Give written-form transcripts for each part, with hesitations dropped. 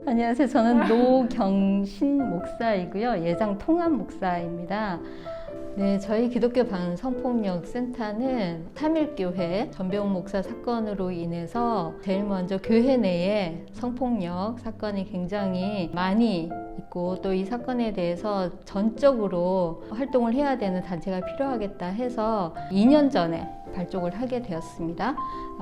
안녕하세요. 저는 노경신 목사이고요. 예장 통합 목사입니다. 네, 저희 기독교 반성폭력 센터는 타밀교회 전병훈 목사 사건으로 인해서 제일 먼저 교회 내에 성폭력 사건이 굉장히 많이 있고 또 이 사건에 대해서 전적으로 활동을 해야 되는 단체가 필요하겠다 해서 2년 전에 발족을 하게 되었습니다.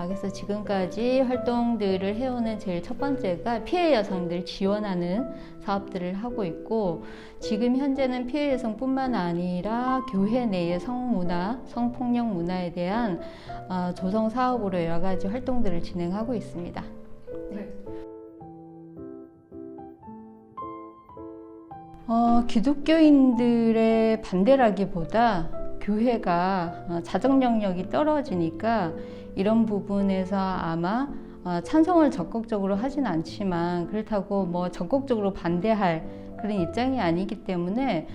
그래서 지금까지 활동들을 해오는 제일 첫 번째가 피해 여성들 지원하는 사업들을 하고 있고, 지금 현재는 피해 여성뿐만 아니라 교회 내의 성문화, 성폭력 문화에 대한 조성 사업으로 여러 가지 활동들을 진행하고 있습니다. 네. 기독교인들의 반대라기보다 교회가 자정 영역이 떨어지니까 이런 부분에서 아마 찬성을 적극적으로 하진 않지만 그렇다고 뭐 적극적으로 반대할 그런 입장이 아니기 때문에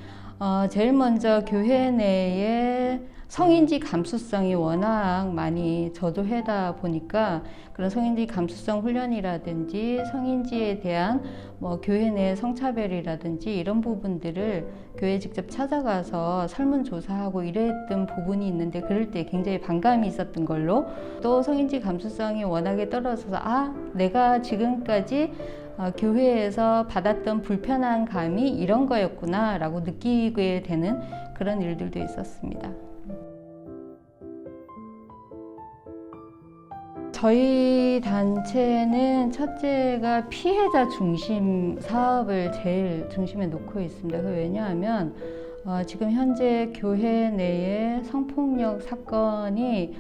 제일 먼저 교회 내에 성인지 감수성이 워낙 많이 저조하다 보니까 그런 성인지 감수성 훈련이라든지 성인지에 대한 뭐 교회 내 성차별이라든지 이런 부분들을 교회에 직접 찾아가서 설문조사하고 이랬던 부분이 있는데, 그럴 때 굉장히 반감이 있었던 걸로, 또 성인지 감수성이 워낙에 떨어져서 내가 지금까지 교회에서 받았던 불편한 감이 이런 거였구나 라고 느끼게 되는 그런 일들도 있었습니다. 저희 단체는 첫째가 피해자 중심 사업을 제일 중심에 놓고 있습니다. 왜냐하면 지금 현재 교회 내에 성폭력 사건이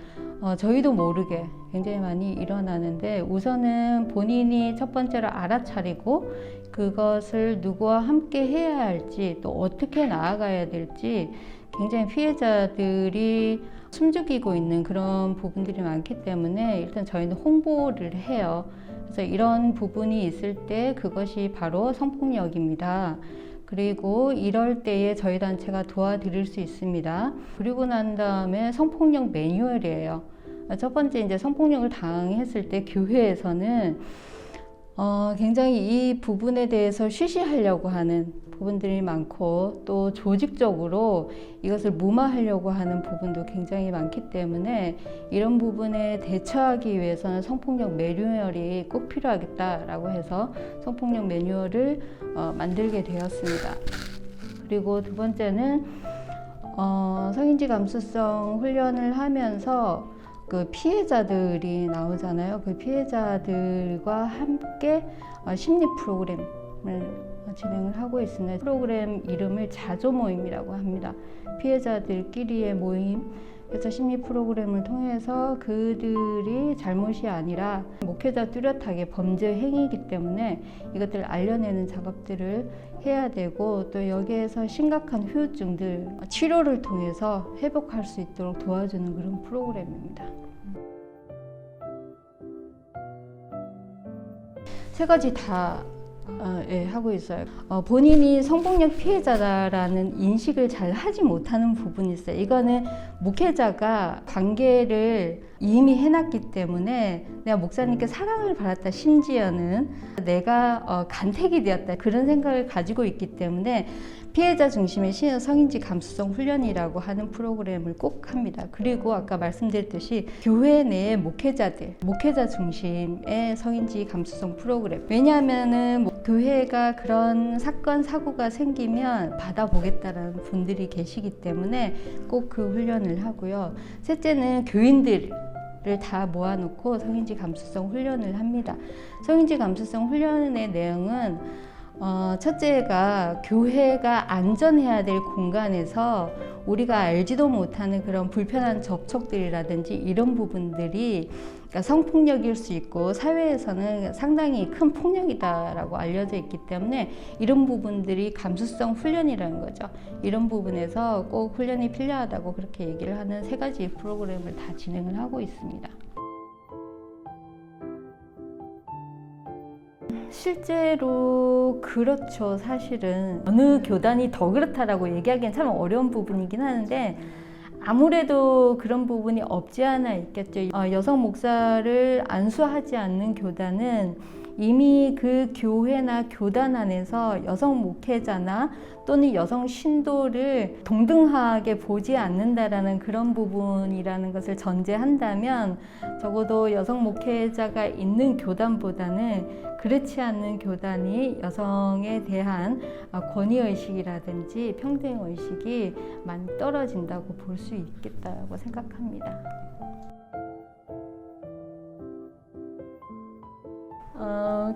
저희도 모르게 굉장히 많이 일어나는데, 우선은 본인이 첫 번째로 알아차리고 그것을 누구와 함께 해야 할지 또 어떻게 나아가야 될지 굉장히 피해자들이 숨죽이고 있는 그런 부분들이 많기 때문에 일단 저희는 홍보를 해요. 그래서 이런 부분이 있을 때 그것이 바로 성폭력입니다. 그리고 이럴 때에 저희 단체가 도와드릴 수 있습니다. 그리고 난 다음에 성폭력 매뉴얼이에요. 첫 번째 이제 성폭력을 당했을 때 교회에서는 굉장히 이 부분에 대해서 쉬쉬하려고 하는 부분들이 많고 또 조직적으로 이것을 무마하려고 하는 부분도 굉장히 많기 때문에 이런 부분에 대처하기 위해서는 성폭력 매뉴얼이 꼭 필요하겠다라고 해서 성폭력 매뉴얼을 만들게 되었습니다. 그리고 두 번째는 성인지 감수성 훈련을 하면서 그 피해자들이 나오잖아요. 그 피해자들과 함께 심리 프로그램을 진행을 하고 있습니다. 프로그램 이름을 자조 모임이라고 합니다. 피해자들끼리의 모임. 그래서 심리 프로그램을 통해서 그들이 잘못이 아니라 목회자 뚜렷하게 범죄 행위이기 때문에 이것들을 알려내는 작업들을 해야 되고, 또 여기에서 심각한 후유증들 치료를 통해서 회복할 수 있도록 도와주는 그런 프로그램입니다. 세 가지 다 하고 있어요. 본인이 성폭력 피해자라는 인식을 잘 하지 못하는 부분이 있어요. 이거는 목회자가 관계를 이미 해놨기 때문에 내가 목사님께 사랑을 받았다, 심지어는 내가 간택이 되었다, 그런 생각을 가지고 있기 때문에 피해자 중심의 성인지 감수성 훈련이라고 하는 프로그램을 꼭 합니다. 그리고 아까 말씀드렸듯이 교회 내의 목회자 중심의 성인지 감수성 프로그램. 왜냐하면은 교회가 그런 사건 사고가 생기면 받아보겠다라는 분들이 계시기 때문에 꼭 그 훈련을 하고요. 셋째는 교인들을 다 모아놓고 성인지 감수성 훈련을 합니다. 성인지 감수성 훈련의 내용은 첫째가 교회가 안전해야 될 공간에서 우리가 알지도 못하는 그런 불편한 접촉들이라든지 이런 부분들이, 그러니까 성폭력일 수 있고 사회에서는 상당히 큰 폭력이다라고 알려져 있기 때문에 이런 부분들이 감수성 훈련이라는 거죠. 이런 부분에서 꼭 훈련이 필요하다고 그렇게 얘기를 하는 세 가지 프로그램을 다 진행을 하고 있습니다. 실제로 그렇죠. 사실은 어느 교단이 더 그렇다라고 얘기하기엔 참 어려운 부분이긴 하는데, 아무래도 그런 부분이 없지 않아 있겠죠. 여성 목사를 안수하지 않는 교단은 이미 그 교회나 교단 안에서 여성 목회자나 또는 여성 신도를 동등하게 보지 않는다라는 그런 부분이라는 것을 전제한다면 적어도 여성 목회자가 있는 교단보다는 그렇지 않는 교단이 여성에 대한 권위의식이라든지 평등의식이 많이 떨어진다고 볼 수 있겠다고 생각합니다.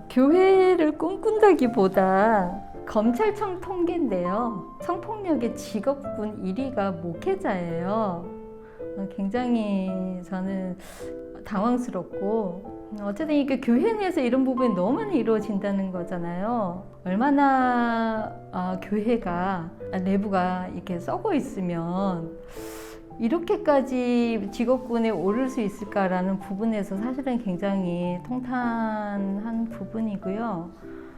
교회를 꿈꾼다기보다 검찰청 통계인데요. 성폭력의 직업군 1위가 목회자예요. 굉장히 저는 당황스럽고 어쨌든 이게 교회 내에서 이런 부분이 너무 많이 이루어진다는 거잖아요. 얼마나 교회가 내부가 이렇게 썩어 있으면 이렇게까지 직업군에 오를 수 있을까라는 부분에서 사실은 굉장히 통탄한 부분이고요.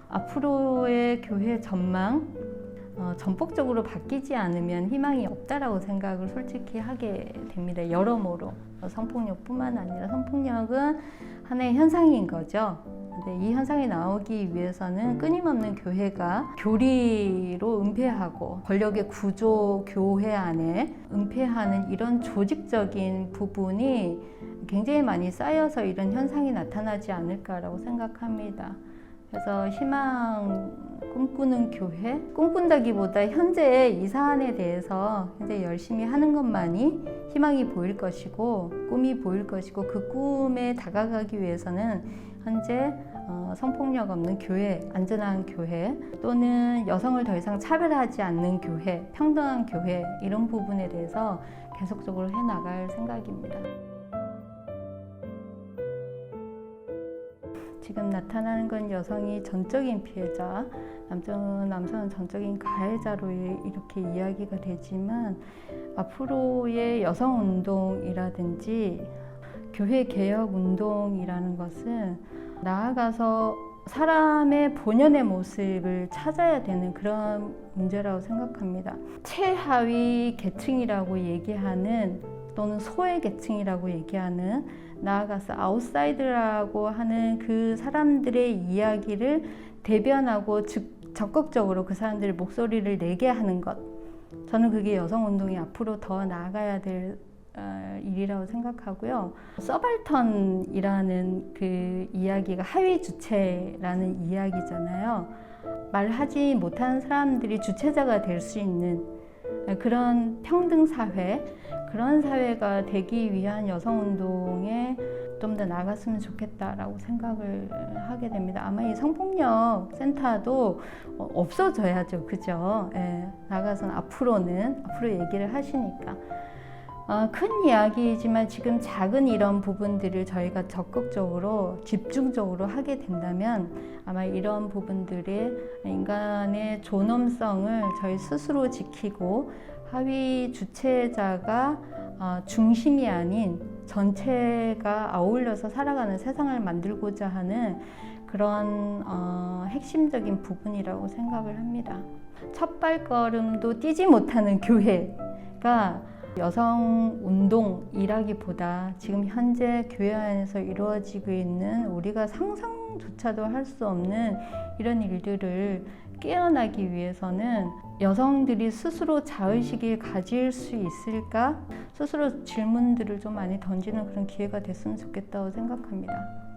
앞으로의 교회 전망, 전폭적으로 바뀌지 않으면 희망이 없다라고 생각을 솔직히 하게 됩니다. 여러모로 성폭력뿐만 아니라 성폭력은 하나의 현상인 거죠. 근데 이 현상이 나오기 위해서는 끊임없는 교회가 교리로 은폐하고 권력의 구조 교회 안에 은폐하는 이런 조직적인 부분이 굉장히 많이 쌓여서 이런 현상이 나타나지 않을까라고 생각합니다. 그래서 희망 꿈꾸는 교회? 꿈꾼다기보다 현재 이 사안에 대해서 현재 열심히 하는 것만이 희망이 보일 것이고 꿈이 보일 것이고 그 꿈에 다가가기 위해서는 현재 성폭력 없는 교회, 안전한 교회 또는 여성을 더 이상 차별하지 않는 교회, 평등한 교회 이런 부분에 대해서 계속적으로 해나갈 생각입니다. 지금 나타나는 건 여성이 전적인 피해자, 남성은 전적인 가해자로 이렇게 이야기가 되지만 앞으로의 여성운동이라든지 교회 개혁 운동이라는 것은 나아가서 사람의 본연의 모습을 찾아야 되는 그런 문제라고 생각합니다. 최하위 계층이라고 얘기하는 또는 소외 계층이라고 얘기하는 나아가서 아웃사이더라고 하는 그 사람들의 이야기를 대변하고 적극적으로 그 사람들의 목소리를 내게 하는 것, 저는 그게 여성운동이 앞으로 더 나아가야 될 일이라고 생각하고요. 서발턴이라는 그 이야기가 하위 주체라는 이야기잖아요. 말하지 못하는 사람들이 주체자가 될 수 있는 그런 평등 사회, 그런 사회가 되기 위한 여성운동에 좀 더 나아갔으면 좋겠다라고 생각을 하게 됩니다. 아마 이 성폭력 센터도 없어져야죠, 그죠? 예, 나가서는 앞으로 얘기를 하시니까. 큰 이야기이지만 지금 작은 이런 부분들을 저희가 적극적으로 집중적으로 하게 된다면 아마 이런 부분들의 인간의 존엄성을 저희 스스로 지키고 하위 주체자가 중심이 아닌 전체가 아울러서 살아가는 세상을 만들고자 하는 그런 핵심적인 부분이라고 생각을 합니다. 첫 발걸음도 띄지 못하는 교회가 여성 운동이라기보다 지금 현재 교회 안에서 이루어지고 있는 우리가 상상조차도 할 수 없는 이런 일들을 깨어나기 위해서는 여성들이 스스로 자의식을 가질 수 있을까? 스스로 질문들을 좀 많이 던지는 그런 기회가 됐으면 좋겠다고 생각합니다.